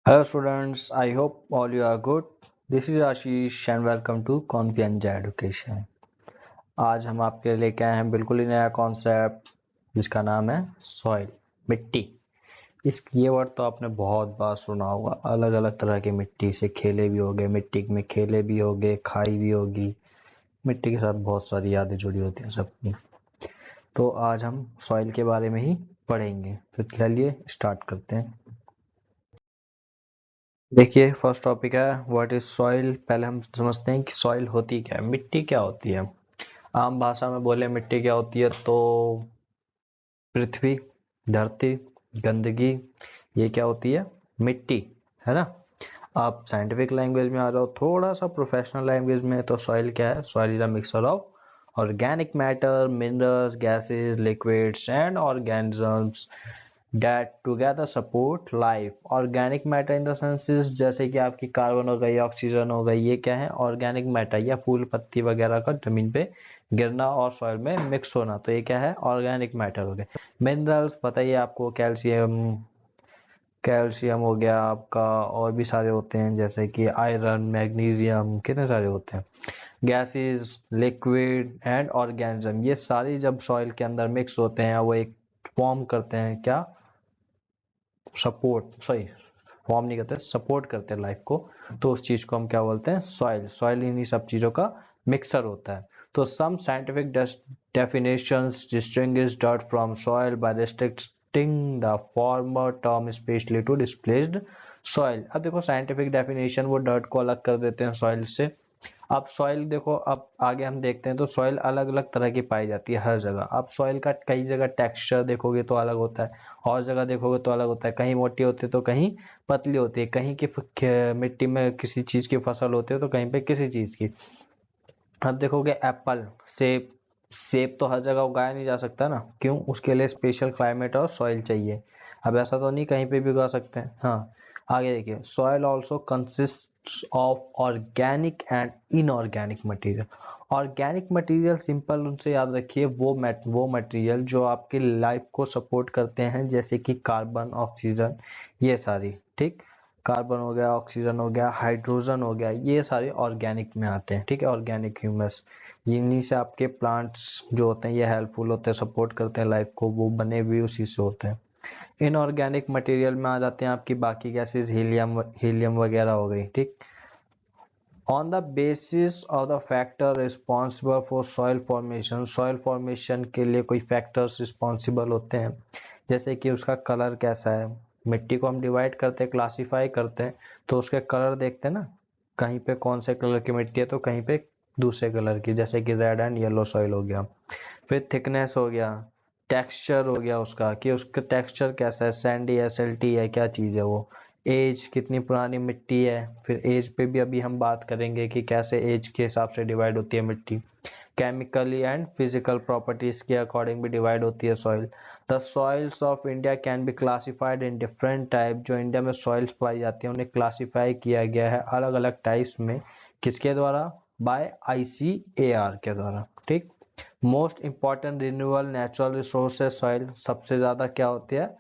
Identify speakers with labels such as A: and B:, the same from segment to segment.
A: Hello students, I hope all you are good. This is Ashish and welcome to Confianza Education. आज हम आपके लिए लेके आए हैं बिल्कुल ही नया कॉन्सेप्ट जिसका नाम है सॉइल, मिट्टी। इस ये वर्ड तो आपने बहुत बार सुना होगा। अलग अलग तरह की मिट्टी से खेले भी होंगे, मिट्टी में खेले भी होंगे, खाई भी होगी। मिट्टी के साथ बहुत सारी यादें जुड़ी होती हैं सबकी। तो आज हम सॉइल के बारे में ही पढ़ेंगे। तो चलिए स्टार्ट करते हैं। देखिए फर्स्ट टॉपिक है व्हाट इज सॉइल। पहले हम समझते हैं कि सॉइल होती क्या है, मिट्टी क्या होती है। आम भाषा में बोले मिट्टी क्या होती है तो पृथ्वी, धरती, गंदगी, ये क्या होती है, मिट्टी, है ना। आप साइंटिफिक लैंग्वेज में आ जाओ, थोड़ा सा प्रोफेशनल लैंग्वेज में, तो सॉइल क्या है, soil is a mixture of organic matter, minerals, gases, liquids and organisms that together support life. Organic matter in the senses जैसे कि आपकी कार्बन हो गई, ऑक्सीजन हो गई, ये क्या है, ऑर्गेनिक मैटर या फूल पत्ती वगैरह का जमीन पे गिरना और सॉइल में मिक्स होना, तो ये क्या है, ऑर्गेनिक मैटर हो गए। मिनरल्स पता ही है आपको, कैल्शियम, कैल्शियम हो गया आपका, और भी सारे होते हैं जैसे कि आयरन, मैग्नीशियम, कितने सारे होते हैं। गैसेस, लिक्विड एंड ऑर्गेनिज्म, ये सारी जब सॉइल के अंदर मिक्स होते हैं वो एक फॉर्म करते हैं क्या, सपोर्ट, सॉरी फॉर्म नहीं करते, सपोर्ट करते हैं लाइफ को। तो उस चीज को हम क्या बोलते हैं, सॉइल। सॉइल इन्हीं सब चीजों का मिक्सर होता है। तो some scientific definitions distinguish dirt from soil by restricting the former term especially to displaced soil। अब देखो साइंटिफिक डेफिनेशन वो डर्ट को अलग कर देते हैं सॉइल से। अब सॉइल देखो, अब आगे हम देखते हैं तो सॉइल अलग अलग तरह की पाई जाती है हर जगह। अब सॉइल का कई जगह टेक्सचर देखोगे तो अलग होता है, और जगह देखोगे तो अलग होता है। कहीं मोटी होती है तो कहीं पतली होती है, कहीं की मिट्टी में किसी चीज की फसल होती है तो कहीं पे किसी चीज की। अब देखोगे एप्पल, सेब, सेब तो हर जगह उगाया नहीं जा सकता ना, क्यों, उसके लिए स्पेशल क्लाइमेट और सॉइल चाहिए। अब ऐसा तो नहीं कहीं पे भी उगा सकते हैं। हाँ, आगे देखिए, soil also consist of organic and inorganic material. Organic material simple उनसे याद रखिए, वो मटेरियल जो आपकी लाइफ को सपोर्ट करते हैं, जैसे कि कार्बन, ऑक्सीजन, ये सारी, ठीक। कार्बन हो गया, ऑक्सीजन हो गया, हाइड्रोजन हो गया, ये सारे ऑर्गेनिक में आते हैं, ठीक है। ऑर्गेनिक ह्यूमस, इन्हीं से आपके प्लांट्स जो होते हैं ये हेल्पफुल होते हैं, सपोर्ट करते हैं लाइफ को, वो बने भी उसी से होते हैं। इनऑर्गेनिक मटेरियल में आ जाते हैं आपकी बाकी गैसेस, हीलियम, हीलियम वगैरह हो गई, ठीक। On the basis of the factor responsible for soil formation, soil formation के लिए कोई फैक्टर्स रिस्पॉन्सिबल होते हैं, जैसे कि उसका कलर कैसा है। मिट्टी को हम डिवाइड करते हैं, क्लासिफाई करते हैं, तो उसके कलर देखते हैं ना, कहीं पे कौन से कलर की मिट्टी है तो कहीं पे दूसरे कलर की, जैसे कि रेड एंड येलो सॉइल हो गया। फिर थिकनेस हो गया, टेक्सचर हो गया उसका, कि उसका टेक्सचर कैसा है, सैंडी है, सिल्टी है, क्या चीज़ है वो। एज, कितनी पुरानी मिट्टी है, फिर एज पे भी अभी हम बात करेंगे कि कैसे एज के हिसाब से डिवाइड होती है मिट्टी। केमिकली एंड फिजिकल प्रॉपर्टीज के अकॉर्डिंग भी डिवाइड होती है soil. The soils of India can be classified in different type. जो इंडिया में सॉइल्स पाई जाती हैं उन्हें क्लासिफाई किया गया है अलग अलग टाइप्स में, किसके द्वारा, बाय ICAR के द्वारा, ठीक। Most important renewable natural resources soil, सबसे ज्यादा क्या होती है,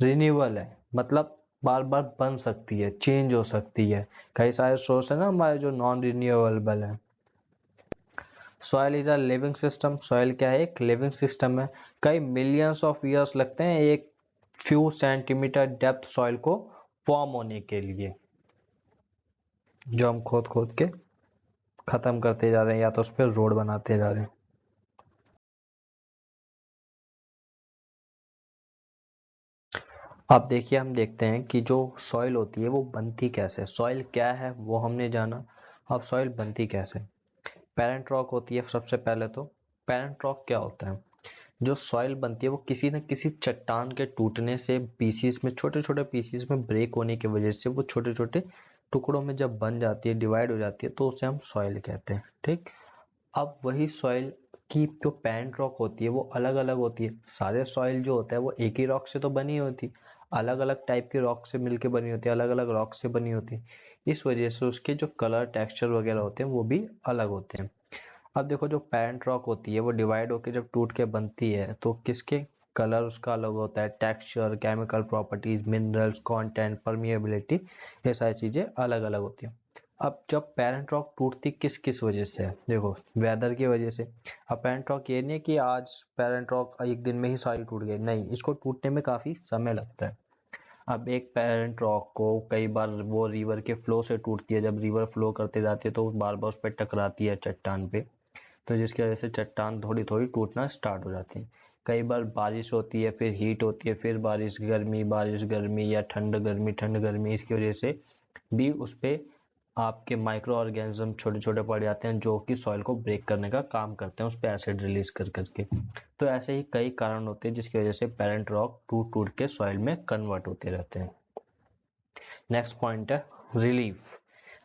A: रिन्यूएबल है, मतलब बार बार बन सकती है, चेंज हो सकती है। कई सारे सोर्स है ना हमारे जो नॉन रिन्यूएबल है। Soil is a living system, soil क्या है, एक लिविंग सिस्टम है। कई मिलियंस ऑफ ईयर्स लगते हैं एक फ्यू सेंटीमीटर डेप्थ सॉइल को फॉर्म होने के लिए, जो हम खोद खोद के खत्म करते जा रहे हैं या तो उस पर रोड बनाते जा रहे हैं। अब देखिए, हम देखते हैं कि जो सॉइल होती है वो बनती कैसे, सॉइल क्या है वो हमने जाना। अब सॉइल बनती कैसे, पेरेंट रॉक होती है सबसे पहले तो। पेरेंट रॉक क्या होता है, जो सॉइल बनती है वो किसी न किसी चट्टान के टूटने से, पीसीस में, छोटे छोटे पीसीस में ब्रेक होने की वजह से वो छोटे छोटे टुकड़ों में जब बन जाती है, डिवाइड हो जाती है, तो उसे हम सॉइल कहते हैं, ठीक। अब वही सॉइल की जो पेरेंट रॉक होती है वो अलग अलग होती है। सारे सॉइल जो होता है वो एक ही रॉक से तो बनी होती, अलग अलग टाइप के रॉक से मिलके बनी होती है, अलग अलग रॉक से बनी होती है। इस वजह से उसके जो कलर, टेक्सचर वगैरह होते हैं वो भी अलग होते हैं। अब देखो, जो पेरेंट रॉक होती है वो डिवाइड होकर जब टूट के बनती है तो किसके कलर उसका अलग होता है, texture, chemical properties, minerals content, permeability, ये सारी चीजें अलग अलग होती हैं। अब जब पेरेंट रॉक टूटती किस किस वजह से है, देखो वेदर की वजह से। अब पेरेंट रॉक ये नहीं है कि आज पेरेंट रॉक एक दिन में ही सारी टूट गई, नहीं, इसको टूटने में काफी समय लगता है। अब एक पेरेंट रॉक को कई बार वो रिवर के फ्लो से टूटती है, जब रिवर फ्लो करते जाती है तो बार बार उस पर टकराती है चट्टान पे, तो जिसकी वजह से चट्टान थोड़ी थोड़ी टूटना स्टार्ट हो जाती है। कई बार बारिश होती है, फिर हीट होती है, फिर बारिश गर्मी या ठंड गर्मी, इसकी वजह से भी उस पे आपके माइक्रो ऑर्गेनिज्म छोटे छोटे पड़ जाते हैं जो कि सॉइल को ब्रेक करने का काम करते हैं उस पे एसिड रिलीज कर करके। तो ऐसे ही कई कारण होते हैं जिसकी वजह से पेरेंट रॉक टूट टूट के सॉइल में कन्वर्ट होते रहते हैं। नेक्स्ट पॉइंट है रिलीफ।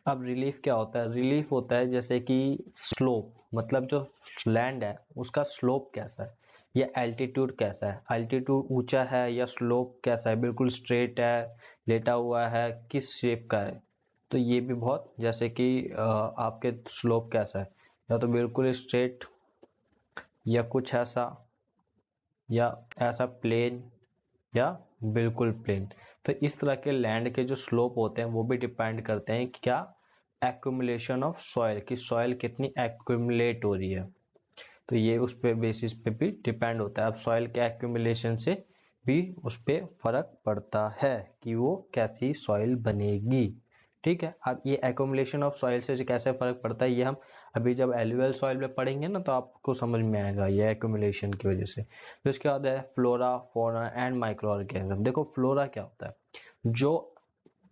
A: अब रिलीफ क्या होता है, रिलीफ होता है जैसे कि स्लोप, मतलब जो लैंड है उसका स्लोप कैसा है या एल्टीट्यूड कैसा है, एल्टीट्यूड ऊंचा है या स्लोप कैसा है, बिल्कुल स्ट्रेट है, लेटा हुआ है, किस शेप का है। तो ये भी बहुत, जैसे कि आपके स्लोप कैसा है, या तो बिल्कुल स्ट्रेट या कुछ ऐसा, या ऐसा प्लेन, या बिल्कुल प्लेन। तो इस तरह के लैंड के जो स्लोप होते हैं वो भी डिपेंड करते हैं कि क्या एक्यूमुलेशन ऑफ सॉइल, की सॉइल कितनी एक्यूमुलेट हो रही है, तो ये उस पे बेसिस पे भी डिपेंड होता है। अब सॉइल के एक्यूमुलेशन से भी उस पे फर्क पड़ता है कि वो कैसी सॉइल बनेगी। ठीक है, अब ये एक्यूमुलेशन ऑफ सॉइल से कैसे फर्क पड़ता है ये हम अभी जब एलुवियल सॉइल में पढ़ेंगे ना तो आपको समझ में आएगा ये एक्यूमुलेशन की वजह से। तो इसके बाद है flora fauna and micro organism. देखो फ्लोरा क्या होता है, जो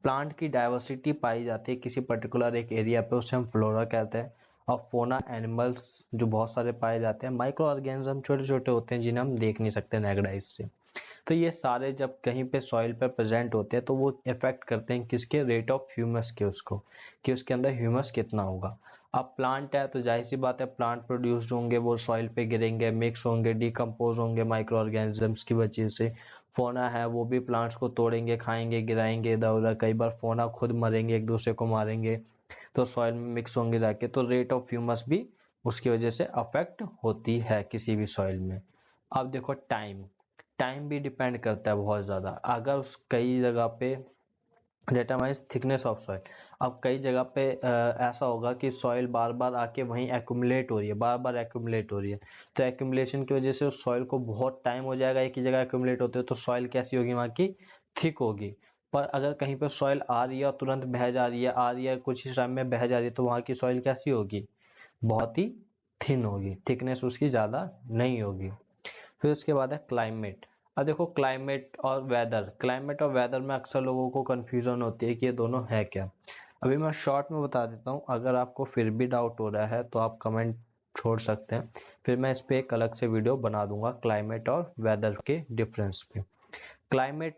A: प्लांट की डाइवर्सिटी पाई जाती है किसी पर्टिकुलर एक एरिया पे उसे हम फ्लोरा कहते हैं। और फोना एनिमल्स जो बहुत सारे पाए जाते हैं, माइक्रो ऑर्गेनिज्म छोटे छोटे होते हैं जिन्हें हम देख नहीं सकते नेकेड आइज से। तो ये सारे जब कहीं पे सॉइल पे प्रेजेंट होते हैं तो वो इफेक्ट करते हैं किसके, रेट ऑफ ह्यूमस के, उसको कि उसके अंदर ह्यूमस कितना होगा। अब प्लांट है तो जाहिर सी बात है प्लांट प्रोड्यूस्ड होंगे, वो सॉइल पे गिरेंगे, मिक्स होंगे, डिकम्पोज होंगे माइक्रो ऑर्गेनिजम्स की वजह से। फोना है वो भी प्लांट्स को तोड़ेंगे, खाएंगे, गिराएंगे इधर उधर, कई बार फोना खुद मरेंगे, एक दूसरे को मारेंगे, तो सॉइल में मिक्स होंगे जाके, तो रेट ऑफ ह्यूमस भी उसकी वजह से अफेक्ट होती है किसी भी सॉइल में। अब देखो टाइम, टाइम भी डिपेंड करता है बहुत ज़्यादा। अगर उस कई जगह पे डिटरमाइंस थिकनेस ऑफ सॉइल, अब कई जगह पे ऐसा होगा कि सॉइल बार बार आके वहीं एक्यूमुलेट हो रही है, बार बार एक्यूमुलेट हो रही है, तो एक्यूमुलेशन की वजह से उस सॉइल को बहुत टाइम हो जाएगा एक ही जगह एक्यूमुलेट होते हो, तो सॉइल कैसी होगी वहाँ की, थिक होगी। पर अगर कहीं पर सॉइल आ रही है और तुरंत बह जा रही है, आ रही है कुछ ही टाइम में बह जा रही है, तो वहाँ की सॉइल कैसी होगी, बहुत ही थिन होगी, थिकनेस उसकी ज़्यादा नहीं होगी। फिर उसके बाद है क्लाइमेट। अब देखो क्लाइमेट और वेदर, क्लाइमेट और वेदर में अक्सर लोगों को कंफ्यूजन होती है कि ये दोनों है क्या। अभी मैं शॉर्ट में बता देता हूँ, अगर आपको फिर भी डाउट हो रहा है तो आप कमेंट छोड़ सकते हैं, फिर मैं इस पे एक अलग से वीडियो बना दूंगा क्लाइमेट और वेदर के डिफरेंस पे। क्लाइमेट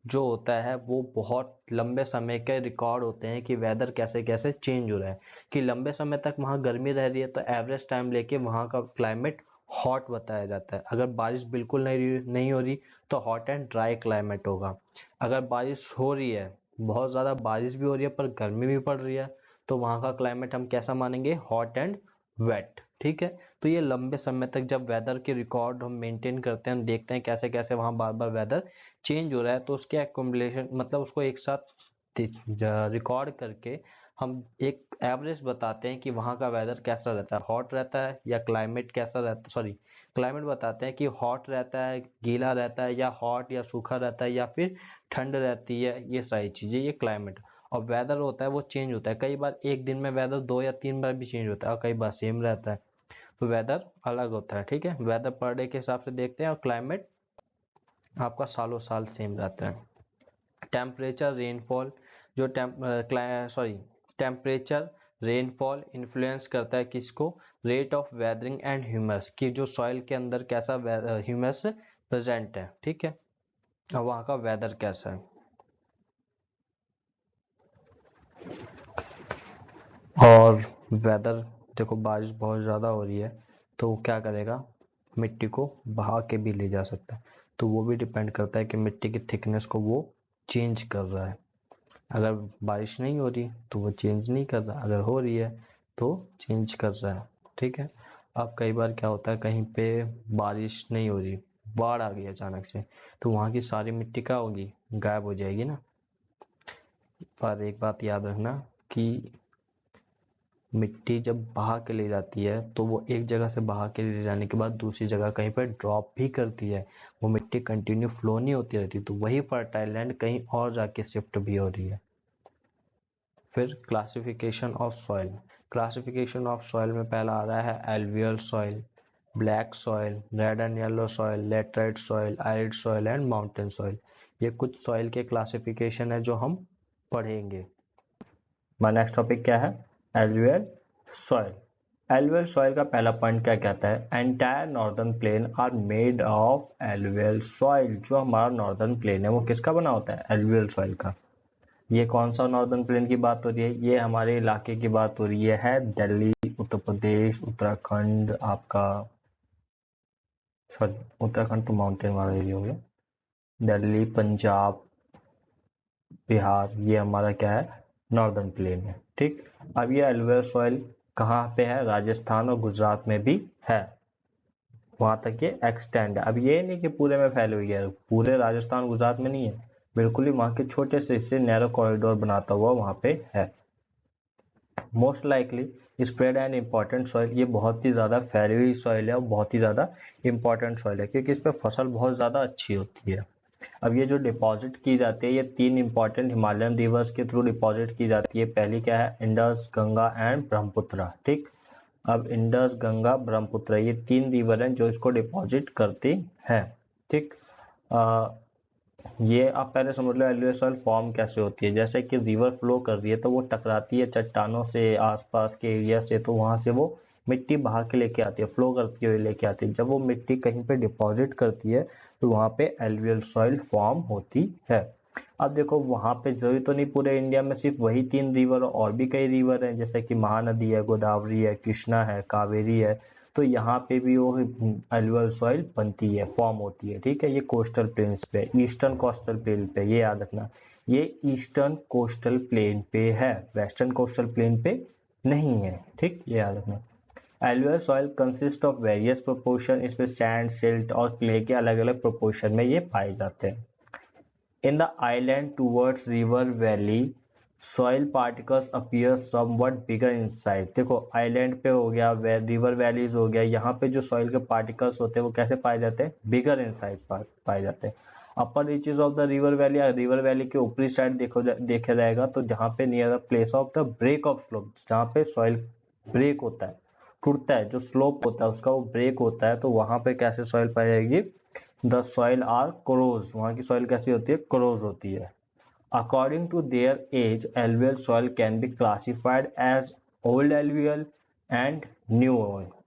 A: जो होता है वो बहुत लंबे समय के रिकॉर्ड होते हैं कि वेदर कैसे कैसे चेंज हो रहा है, कि लंबे समय तक वहाँ गर्मी रह रही है तो एवरेज टाइम लेके वहाँ का क्लाइमेट हॉट बताया जाता है। अगर बारिश बिल्कुल नहीं हो रही तो हॉट एंड ड्राई क्लाइमेट होगा। अगर बारिश हो रही है, बहुत ज़्यादा बारिश भी हो रही है पर गर्मी भी पड़ रही है, तो वहाँ का क्लाइमेट हम कैसा मानेंगे, हॉट एंड वेट। ठीक है, तो ये लंबे समय तक जब वेदर के रिकॉर्ड हम मेंटेन करते हैं, हम देखते हैं कैसे कैसे वहाँ बार बार वेदर चेंज हो रहा है, तो उसके एक्युमुलेशन मतलब उसको एक साथ रिकॉर्ड करके हम एक एवरेज बताते हैं कि वहाँ का वेदर कैसा रहता है, हॉट रहता है या क्लाइमेट कैसा रहता है, सॉरी क्लाइमेट बताते हैं कि हॉट रहता है, गीला रहता है, या हॉट या सूखा रहता है, या फिर ठंड रहती है, ये सारी चीज़ें ये क्लाइमेट। और वेदर होता है वो चेंज होता है, कई बार एक दिन में वेदर 2 या 3 बार भी चेंज होता है और कई बार सेम रहता है, तो वेदर अलग होता है। ठीक है, वेदर पर डे के हिसाब से देखते हैं और क्लाइमेट आपका सालों साल सेम रहता है। टेम्परेचर रेनफॉल, जो टेम्परेचर रेनफॉल इन्फ्लुएंस करता है किसको, rate of weathering and humus, की जो सॉइल के अंदर कैसा ह्यूमस प्रेजेंट है। ठीक है, और वहाँ का वेदर कैसा है। और वेदर, देखो बारिश बहुत ज़्यादा हो रही है तो वो क्या करेगा, मिट्टी को बहा के भी ले जा सकता है, तो वो भी डिपेंड करता है कि मिट्टी की थिकनेस को वो चेंज कर रहा है। अगर बारिश नहीं हो रही तो वो चेंज नहीं कर रहा, अगर हो रही है तो चेंज कर रहा है। ठीक है, अब कई बार क्या होता है कहीं पे बारिश नहीं हो रही, बाढ़ आ गई अचानक से, तो वहां की सारी मिट्टी क्या होगी, गायब हो जाएगी ना। पर एक बात याद रखना कि मिट्टी जब बहा के ले जाती है तो वो एक जगह से बहा के ले जाने के बाद दूसरी जगह कहीं पर ड्रॉप भी करती है, वो मिट्टी कंटिन्यू फ्लो नहीं होती रहती, तो वही फर्टाइल लैंड कहीं और जाके शिफ्ट भी हो रही है। फिर classification of soil, classification of soil में पहला आ रहा है alluvial soil, black soil, red and yellow soil, laterite soil, arid soil and mountain soil. ये कुछ सॉइल के क्लासिफिकेशन है जो हम पढ़ेंगे। हमारा नेक्स्ट टॉपिक क्या है, एल्वियल सॉइल। एल्वियल सॉइल का पहला पॉइंट क्या कहता है, entire northern plain are made of alluvial soil. जो हमारा नॉर्दर्न प्लेन है वो किसका बना होता है, एल्वियल सॉइल का। ये कौन सा नॉर्दर्न प्लेन की बात हो रही है, ये हमारे इलाके की बात हो रही है दिल्ली, उत्तर प्रदेश, उत्तराखंड, आपका सॉरी उत्तराखंड तो माउंटेन वाला एरिया हो गया, दिल्ली, पंजाब, बिहार, ये हमारा क्या है, नॉर्दर्न प्लेन है। ठीक, अब ये एल्वियल सॉइल कहाँ पे है, राजस्थान और गुजरात में भी है, वहां तक ये एक्सटेंड है। अब ये नहीं कि पूरे में फैली हुई है, पूरे राजस्थान गुजरात में नहीं है, बिल्कुल ही वहां के छोटे से हिस्से नैरो कॉरिडोर बनाता हुआ वहां पे है। Most likely spread and important soil, ये बहुत ही ज़्यादा फैली हुई सॉइल है और बहुत ही ज़्यादा इम्पॉर्टेंट सॉइल है क्योंकि इस पर फसल बहुत ज़्यादा अच्छी होती है। अब ये जो डिपॉजिट की जाती है ये 3 इंपॉर्टेंट हिमालयन रिवर्स के थ्रू डिपॉजिट की जाती है। पहली क्या है, इंडस, गंगा एंड ब्रह्मपुत्र। ठीक, अब इंडस, गंगा, ब्रह्मपुत्र ये 3 रिवर हैं जो इसको डिपॉजिट करती हैं। ठीक, ये आप पहले समझ लो एल्युवियल सॉइल फॉर्म कैसे होती है। जैसे कि रिवर फ्लो कर रही है तो वो टकराती है चट्टानों से, आसपास के एरिया से, तो वहां से वो मिट्टी बहा के लेके आती है, फ्लो करती हुई लेके आती है। जब वो मिट्टी कहीं पे डिपॉजिट करती है तो वहां पे एल्युवियल सॉइल फॉर्म होती है। अब देखो वहां पे जरूरी तो नहीं पूरे इंडिया में सिर्फ वही 3 रिवर, और भी कई रिवर हैं जैसे कि महानदी है, गोदावरी है, कृष्णा है, कावेरी है, तो यहाँ पे भी वो एल्युवियल सॉइल बनती है, फॉर्म होती है। ठीक है, ये कोस्टल प्लेन्स पे, ईस्टर्न कोस्टल प्लेन पे, ये याद रखना, ये ईस्टर्न कोस्टल प्लेन पे है, वेस्टर्न कोस्टल प्लेन पे नहीं है। ठीक, ये याद रखना। Alluvial soil consist of various proportion, इसमें सैंड, सिल्ट और क्ले के अलग अलग प्रोपोर्शन में ये पाए जाते हैं। In the island towards river valley, soil particles appear somewhat bigger in size। देखो आइलैंड पे हो गया, रिवर वैलीज हो गया, यहाँ पे जो सॉइल के पार्टिकल्स होते हैं वो कैसे पाए जाते हैं, बिगर इन साइज पाए जाते हैं। Upper reaches of the river valley, river valley के ऊपरी साइड देखा जाएगा तो जहाँ पे near the place of the break of slope, जहाँ पे सॉइल ब्रेक होता है, टूटता है, जो स्लोप होता है उसका वो ब्रेक होता है, तो वहां पे कैसे सॉइल पाई जाएगी, द सॉइल आर कोरोज, वहां की सॉइल कैसी होती है, कोरोज होती है। According to their age alluvial soil can be classified as old alluvial and new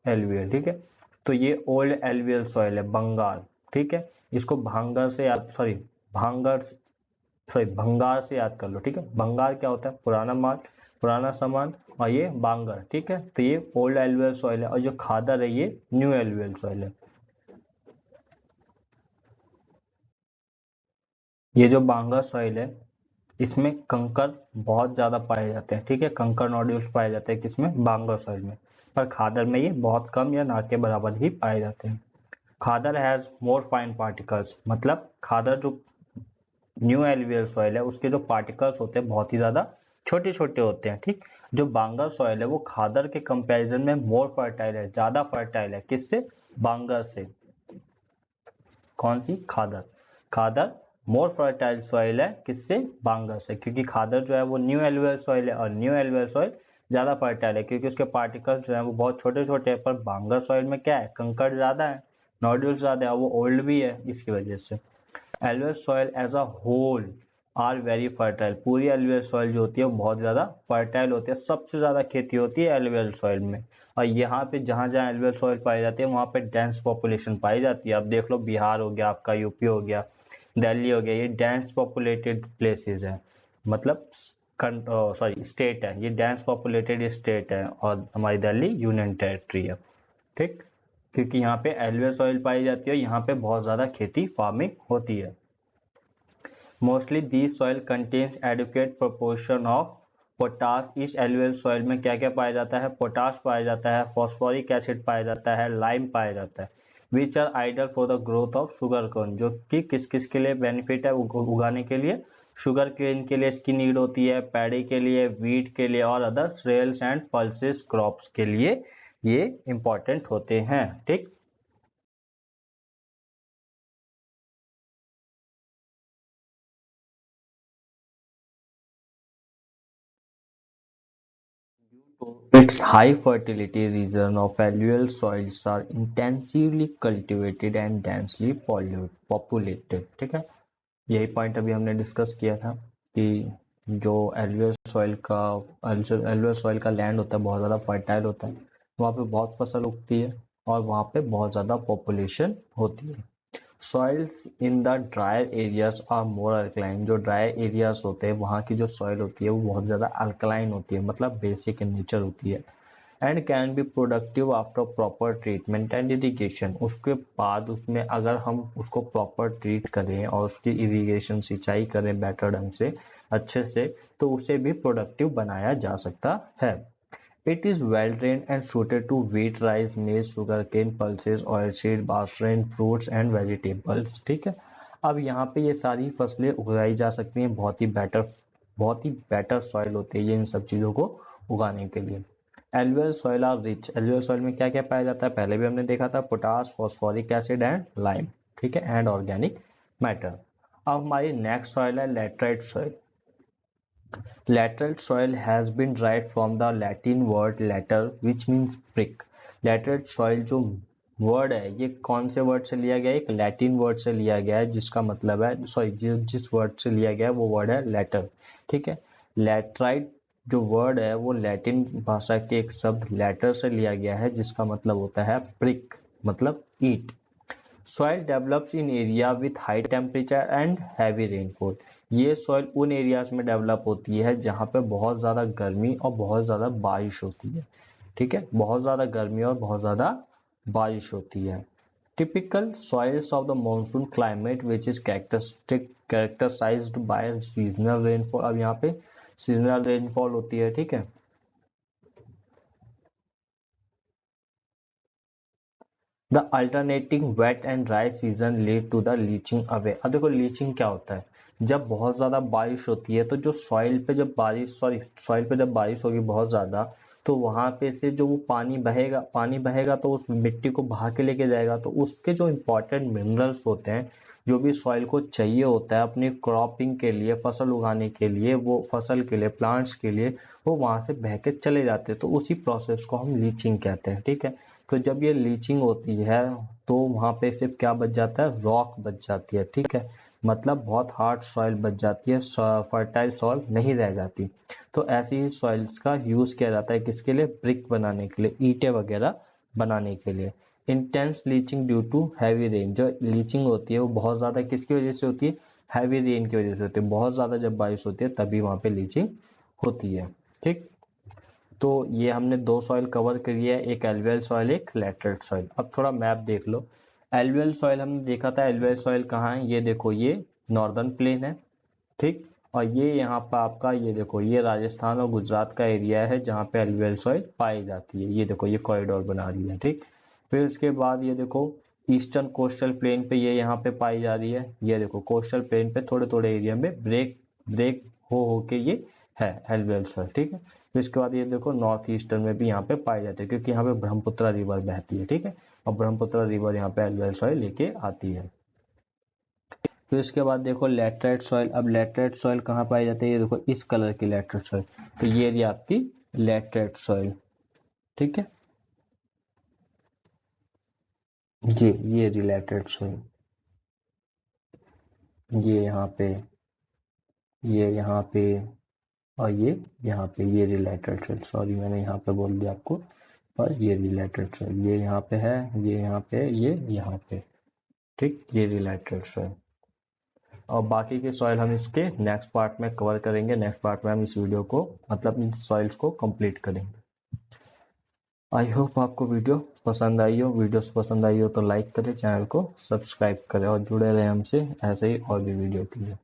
A: alluvial. ठीक है, तो ये ओल्ड एल्वियल सॉइल है, बंगाल। ठीक है, इसको भांगर से याद, भंगार से याद कर लो। ठीक है, भंगार क्या होता है, पुराना माल, पुराना सामान, और ये बांगर। ठीक है, तो ये ओल्ड एल्वियल सॉइल है, और जो खादर है ये न्यू एल्वियल सॉइल है। ये जो बांगर सॉइल है इसमें कंकर बहुत ज्यादा पाए जाते हैं। ठीक है, कंकर नोड्यूल्स पाए जाते हैं किसमें, बांगर सॉइल में, पर खादर में ये बहुत कम या ना के बराबर ही पाए जाते हैं। खादर हैज मोर फाइन पार्टिकल्स, मतलब खादर जो न्यू एल्वियल सॉइल है उसके जो पार्टिकल्स होते हैं बहुत ही ज्यादा छोटे छोटे होते हैं। ठीक, जो बांगर सॉइल है वो खादर के कंपैरिजन में मोर फर्टाइल है, ज्यादा फर्टाइल है, किससे, बांगर से। कौन सी, खादर। खादर मोर फर्टाइल सॉइल है किससे, बांगर से, क्योंकि खादर जो है वो न्यू एल्युवियल सॉइल है और न्यू एल्युवियल सॉइल ज्यादा फर्टाइल है क्योंकि उसके पार्टिकल्स जो है वो बहुत छोटे छोटे हैं। पर बांगर सॉइल में क्या है, कंकड़ ज्यादा है, नोड्यूल्स ज्यादा है, वो ओल्ड भी है, इसकी वजह से। Alluvial soil as a whole are very fertile, पूरी एल्युवियल सॉइल जो होती है वो बहुत ज्यादा फर्टाइल होती है, सबसे ज्यादा खेती होती है एल्युवियल सॉइल में। और यहाँ पे जहां जहां एल्युवियल सॉइल पाई जाती है वहां पे डेंस पॉपुलेशन पाई जाती है। अब देख लो बिहार हो गया, आपका यूपी हो गया, दिल्ली हो गया, ये डेंस पॉपुलेटेड प्लेसेस है, मतलब सॉरी स्टेट है, ये डेंस पॉपुलेटेड स्टेट है, और हमारी दिल्ली यूनियन टेरिटरी है। ठीक, क्योंकि यहाँ पे एल्युवियल सॉइल पाई जाती है, यहाँ पे बहुत ज्यादा खेती फार्मिंग होती है। Mostly this soil contains adequate proportion of potash. इस एल्युवियल सॉइल में क्या क्या पाया जाता है, पोटाश पाया जाता है, फॉस्फोरिक एसिड पाया जाता है, लाइम पाया जाता है। Which are ideal for the growth of sugar corn, जो कि किस किस के लिए बेनिफिट है उगाने के लिए, शुगर केन के लिए इसकी नीड होती है, पैडी के लिए, वीट के लिए और other rails and pulses crops के लिए ये इंपॉर्टेंट होते हैं। ठीक, its high fertility region of alluvial soils are intensively cultivated and densely populated। ठीक है, यही पॉइंट अभी हमने डिस्कस किया था कि जो एलुवियल सॉइल का लैंड होता है बहुत ज़्यादा फर्टाइल होता है, वहाँ पे बहुत फसल उगती है और वहाँ पे बहुत ज़्यादा पॉपुलेशन होती है। Soils in the drier areas are more alkaline, जो ड्राई एरियाज होते हैं वहाँ की जो सॉइल होती है वो बहुत ज़्यादा अल्कलाइन होती है, मतलब बेसिक इन नेचर होती है, and can be productive after proper treatment and irrigation. उसके बाद उसमें अगर हम उसको प्रॉपर ट्रीट करें और उसकी इरिगेशन सिंचाई करें बेटर ढंग से अच्छे से, तो उसे भी प्रोडक्टिव बनाया जा सकता है। It is well drained and suited to wheat, rice, maize, sugarcane, pulses, oilseed, barley, fruits and vegetables। ठीक है, अब यहाँ पे ये सारी फसलें उगाई जा सकती हैं, बहुत ही बेटर सॉइल होती है ये इन सब चीज़ों को उगाने के लिए। Alluvial soil are rich, alluvial soil में क्या क्या पाया जाता है, पहले भी हमने देखा था, potash, phosphoric acid and lime. ठीक है, एंड ऑर्गेनिक मैटर। अब हमारी नेक्स्ट सॉइल है laterite soil. Laterite soil has been derived from the Latin word later which means brick। Laterite soil जो वर्ड है ये कौन से वर्ड से लिया गया है, एक लैटिन वर्ड से लिया गया है जिसका मतलब है, सॉरी जिस वर्ड से लिया गया है वो वर्ड है लेटर। ठीक है, लैटराइट जो वर्ड है वो लैटिन भाषा के एक शब्द लेटर से लिया गया है जिसका मतलब होता है ब्रिक, मतलब ईट। Soil develops in area with high temperature and heavy rainfall. ये सॉइल उन एरियाज में डेवलप होती है जहाँ पे बहुत ज़्यादा गर्मी और बहुत ज़्यादा बारिश होती है। ठीक है, बहुत ज़्यादा गर्मी और बहुत ज़्यादा बारिश होती है। Typical soils of the monsoon climate which is characterised by seasonal rainfall. अब यहाँ पे सीजनल रेनफॉल होती है। ठीक है, the alternating wet and dry season lead to the leaching away. अब देखो लीचिंग क्या होता है, जब बहुत ज़्यादा बारिश होती है तो जो सॉइल पे जब बारिश होगी बहुत ज़्यादा, तो वहाँ पे से जो वो पानी बहेगा तो उस मिट्टी को बहा के लेके जाएगा, तो उसके जो इम्पोर्टेंट मिनरल्स होते हैं जो भी सॉइल को चाहिए होता है अपनी क्रॉपिंग के लिए, फसल उगाने के लिए, वो फसल के लिए, प्लांट्स के लिए, वो वहाँ से बह के चले जाते हैं, तो उसी प्रोसेस को हम लीचिंग कहते हैं। ठीक है, तो जब ये लीचिंग होती है तो वहाँ पे सिर्फ क्या बच जाता है, रॉक बच जाती है। ठीक है, मतलब बहुत हार्ड सॉइल बच जाती है, फर्टाइल सॉइल नहीं रह जाती। तो ऐसी ही सॉइल्स का यूज किया जाता है किसके लिए, ब्रिक बनाने के लिए, ईंटें वगैरह बनाने के लिए। Intense leaching due to heavy rain, जो लीचिंग होती है वो बहुत ज्यादा किसकी वजह से होती है, हैवी रेन की वजह से होती है। बहुत ज्यादा जब बारिश होती है तभी वहां पे लीचिंग होती है। ठीक, तो ये हमने दो सॉइल कवर करी है, एक एलुवियल सॉइल, एक लैटराइट सॉइल। अब थोड़ा मैप देख लो। एलुवियल सॉइल हमने देखा था, एलुवियल सॉइल कहाँ है, ये देखो ये नॉर्दर्न प्लेन है। ठीक, और ये यहाँ पर आपका ये देखो ये राजस्थान और गुजरात का एरिया है जहाँ पे एलुवियल सॉइल पाई जाती है। ये देखो ये कॉरिडोर बना रही है। ठीक, फिर उसके बाद ये देखो ईस्टर्न कोस्टल प्लेन पे ये यहाँ पे पाई जा रही है। ये देखो कोस्टल प्लेन पे थोड़े थोड़े एरिया में ब्रेक ब्रेक हो के ये है एलुवियल सॉइल। ठीक है, फिर इसके बाद ये देखो नॉर्थ ईस्टर्न में भी यहाँ पे पाए जाते हैं क्योंकि यहाँ पे ब्रह्मपुत्र रिवर बहती है। ठीक है, और ब्रह्मपुत्र रिवर यहाँ पे एलुवियल सॉइल लेके आती है। फिर इसके बाद देखो लैटराइट सॉइल। अब लैटराइट सॉइल कहाँ पाई जाती है, ये देखो इस कलर की लैटराइट सॉइल, तो ये रही आपकी लैटराइट सॉइल। ठीक है जी, ये रही लैटराइट सॉइल, ये यहाँ पे, ये यहाँ पे, और ये यहाँ पे, ये रही लैटराइट सॉइल। सॉरी मैंने यहाँ पे बोल दिया आपको, और ये रही लैटराइट सॉइल, ये यहाँ पे है, ये यहाँ पे, ये यहाँ पे। ठीक, ये रही लैटराइट सॉइल। और बाकी के सॉइल हम इसके नेक्स्ट पार्ट में कवर करेंगे। नेक्स्ट पार्ट में हम इस वीडियो को मतलब इन सॉइल्स को कंप्लीट करेंगे। आई होप आपको वीडियो पसंद आई हो। वीडियो पसंद आई हो तो लाइक करें, चैनल को सब्सक्राइब करें और जुड़े रहें हमसे ऐसे ही और भी वीडियो के लिए।